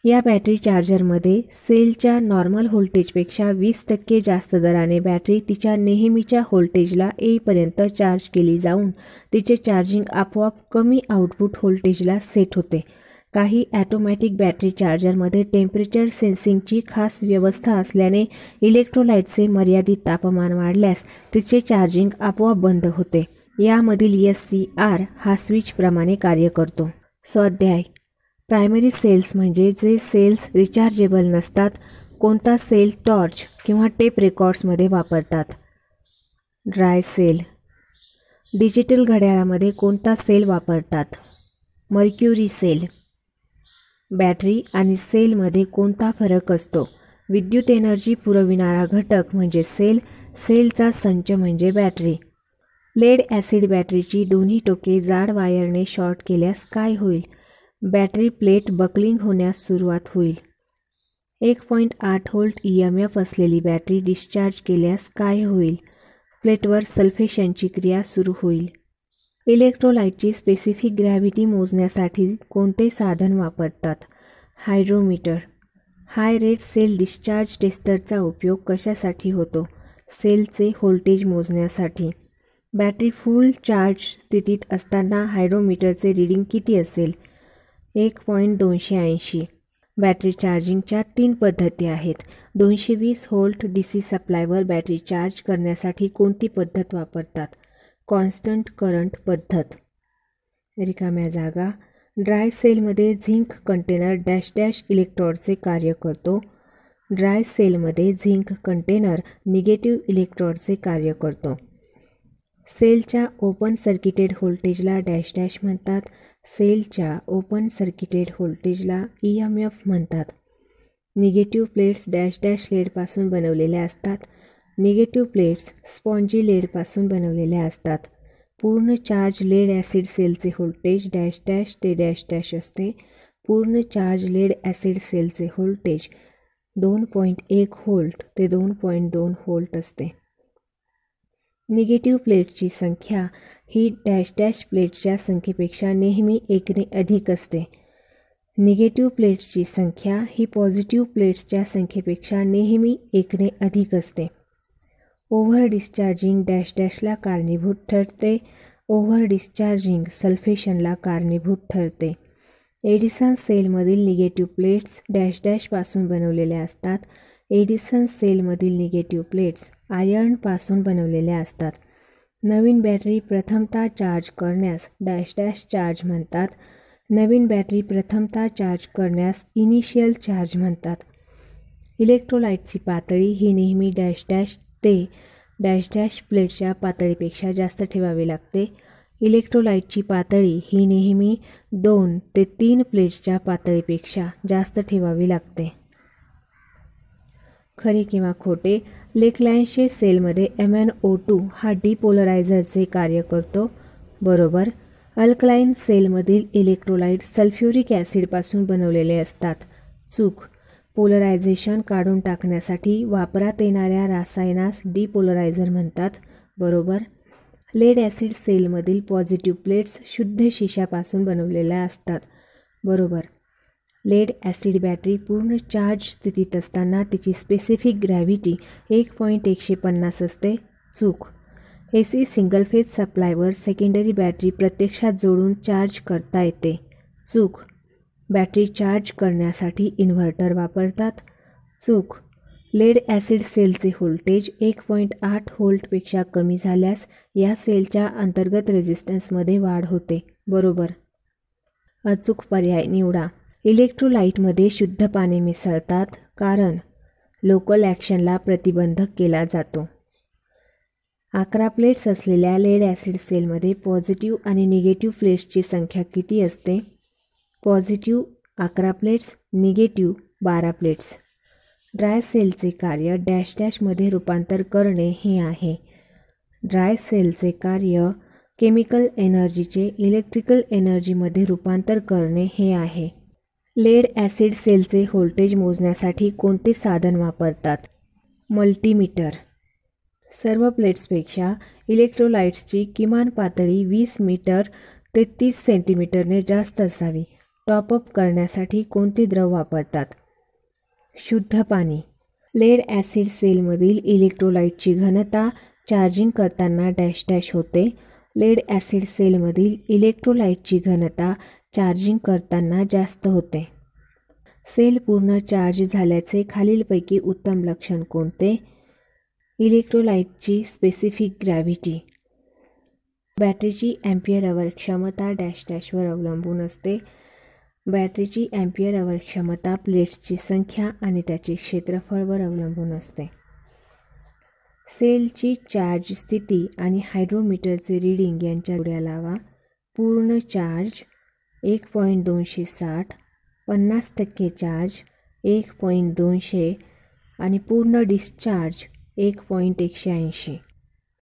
या बॅटरी चार्जरमध्ये सेलच्या नॉर्मल व्होल्टेजपेक्षा 20% जास्त दराने बॅटरी तिच्या नेहमीच्या व्होल्टेजला येईपर्यंत चार्ज केली जाऊन तिचे चार्जिंग आपोआप कमी आउटपुट व्होल्टेजला सेट होते. काही ॲटोमॅटिक बॅटरी चार्जरमध्ये टेम्परेचर सेन्सिंगची खास व्यवस्था असल्याने इलेक्ट्रोलाइटचे मर्यादित तापमान वाढल्यास तिचे चार्जिंग आपोआप बंद होते. यामधील SCR हा स्विच प्रमाणे कार्य करतो. स्वाध्याय. प्रायमरी सेल्स म्हणजे जे सेल्स रिचार्जेबल नसतात. कोणता सेल टॉर्च किंवा टेप रेकॉर्ड्समध्ये वापरतात. Dry sale. डिजिटल घड्याळामध्ये कोणता सेल वापरतात. Mercury sale. बॅटरी आणि सेलमध्ये कोणता फरक असतो. विद्युत एनर्जी पुरविणारा घटक म्हणजे सेल. सेलचा संच म्हणजे बॅटरी. लेड ॲसिड बॅटरीची दोन्ही टोके जाड वायरने शॉर्ट केल्यास काय होईल. बॅटरी प्लेट बकलिंग होण्यास सुरुवात होईल. 1.8 व्होल्ट EMF असलेली बॅटरी डिस्चार्ज केल्यास काय होईल. प्लेटवर सल्फेशनची क्रिया सुरू होईल. इलेक्ट्रोलाइटची स्पेसिफिक ग्रॅव्हिटी मोजण्यासाठी कोणते साधन वापरतात. हायड्रोमीटर. हाय रेट सेल डिस्चार्ज टेस्टरचा उपयोग कशासाठी होतो. सेलचे व्होल्टेज मोजण्यासाठी. बॅटरी फुल चार्ज स्थितीत असताना हायड्रोमीटरचे रीडिंग किती असेल. 1.280. बॅटरी चार्जिंगच्या 3 पद्धती आहेत. 220 व्होल्ट DC सप्लायवर बॅटरी चार्ज करण्यासाठी कोणती पद्धत वापरतात? कॉन्स्टंट करंट पद्धत. रिकाम्या जागा. ड्राय सेलमध्ये झिंक कंटेनर डॅश डॅश इलेक्ट्रोडचे कार्य करतो. ड्राय सेलमध्ये झिंक कंटेनर निगेटिव्ह इलेक्ट्रोडचे कार्य करतो. सेलच्या ओपन सर्किटेड व्होल्टेजला डॅश डॅश म्हणतात. सेलच्या ओपन सर्किटेड व्होल्टेजला EMF म्हणतात. निगेटिव्ह प्लेट्स डॅश डॅश लेडपासून बनवलेल्या असतात. निगेटिव्ह प्लेट्स स्पॉन्जी लेडपासून बनवलेल्या असतात. पूर्ण चार्ज लेड ॲसिड सेलचे व्होल्टेज डॅश डॅश ते डॅश डॅश असते. पूर्ण चार्ज लेड ॲसिड सेलचे व्होल्टेज 2.1 व्होल्ट ते 2.2 व्होल्ट असते. निगेटिव्ह प्लेटची संख्या ही डॅश डॅश प्लेट्सच्या संख्येपेक्षा नेहमी 1ने अधिक असते. निगेटिव्ह प्लेट्सची संख्या ही पॉझिटिव्ह प्लेट्सच्या संख्येपेक्षा नेहमी 1ने अधिक असते. ओव्हर डिस्चार्जिंग डॅश डॅशला कारणीभूत ठरते. ओव्हर डिस्चार्जिंग सल्फेशनला कारणीभूत ठरते. एडिसन सेलमधील निगेटिव्ह प्लेट्स डॅश डॅशपासून बनवलेल्या असतात. एडिसन सेलमधील निगेटिव्ह प्लेट्स आयर्नपासून बनवलेल्या असतात. नवीन बॅटरी प्रथमतः चार्ज करण्यास डॅश डॅश चार्ज म्हणतात. नवीन बॅटरी प्रथमतः चार्ज करण्यास इनिशियल चार्ज म्हणतात. इलेक्ट्रोलाइटची पातळी ही नेहमी डॅश डॅश ते डॅश डॅश प्लेटच्या पातळीपेक्षा जास्त ठेवावी लागते. इलेक्ट्रोलाइटची पातळी ही नेहमी 2 ते 3 प्लेट्सच्या पातळीपेक्षा जास्त ठेवावी लागते. खरे किंवा खोटे? लेकलँडशे सेलमध्ये MnO2 हा डिपोलरायझरचे कार्य करतो. बरोबर. अल्कलाइन सेलमधील इलेक्ट्रोलाइट सल्फ्युरिक ॲसिडपासून बनवलेले असतात. चूक. पोलरायझेशन काढून टाकण्यासाठी वापरात येणाऱ्या रासायनास डिपोलरायझर म्हणतात. बरोबर. लेड ॲसिड सेलमधील पॉझिटिव्ह प्लेट्स शुद्ध शिशापासून बनवलेल्या असतात. बरोबर. लेड ॲसिड बॅटरी पूर्ण चार्ज स्थितीत असताना तिची स्पेसिफिक ग्रॅव्हिटी 1.150 असते. चूक. AC सिंगल फेज सप्लायवर सेकंडरी बॅटरी प्रत्यक्षात जोडून चार्ज करता येते. चूक. बॅटरी चार्ज करण्यासाठी इन्व्हर्टर वापरतात. चूक. लेड ॲसिड सेलचे व्होल्टेज 1.8 व्होल्टपेक्षा कमी झाल्यास या सेलच्या अंतर्गत रेझिस्टन्समध्ये वाढ होते. बरोबर. अचूक पर्याय निवडा. इलेक्ट्रोलाइटमध्ये शुद्ध पाणी मिसळतात कारण लोकल ॲक्शनला प्रतिबंधक केला जातो. 11 प्लेट्स असलेल्या लेड ॲसिड सेलमध्ये पॉझिटिव्ह आणि निगेटिव्ह प्लेट्सची संख्या किती असते? Positive 11 plates, negative 12 plates. Dry सेलचे कार्य डॅश डॅशमध्ये रूपांतर करणे हे आहे. ड्राय सेलचे कार्य केमिकल एनर्जीचे इलेक्ट्रिकल एनर्जीमध्ये रूपांतर करणे हे आहे. लेड ॲसिड सेलचे व्होल्टेज मोजण्यासाठी कोणते साधन वापरतात? मल्टीमीटर. सर्व प्लेट्सपेक्षा इलेक्ट्रोलाइट्सची किमान पातळी 20 मीटर ते 30 सेंटीमीटरने जास्त असावी. टॉपअप करण्यासाठी कोणते द्रव वापरतात? शुद्ध पाणी. लेड ॲसिड सेलमधील इलेक्ट्रोलाइटची घनता चार्जिंग करताना डॅश डॅश होते. लेड ॲसिड सेलमधील इलेक्ट्रोलाइटची घनता चार्जिंग करताना जास्त होते. सेल पूर्ण चार्ज झाल्याचे खालीलपैकी उत्तम लक्षण कोणते? इलेक्ट्रोलाइटची स्पेसिफिक ग्रॅव्हिटी. बॅटरीची ॲम्पियर अवर क्षमता डॅश डॅशवर अवलंबून असते. बॅटरीची ॲम्पियर अवर क्षमता प्लेट्सची संख्या आणि त्याचे क्षेत्रफळवर अवलंबून असते. सेलची चार्ज स्थिती आणि हायड्रोमीटरचे रीडिंग यांच्या जोड्या लावा. पूर्ण चार्ज 1.260, 50% चार्ज 1.200 आणि पूर्ण डिस्चार्ज 1.180.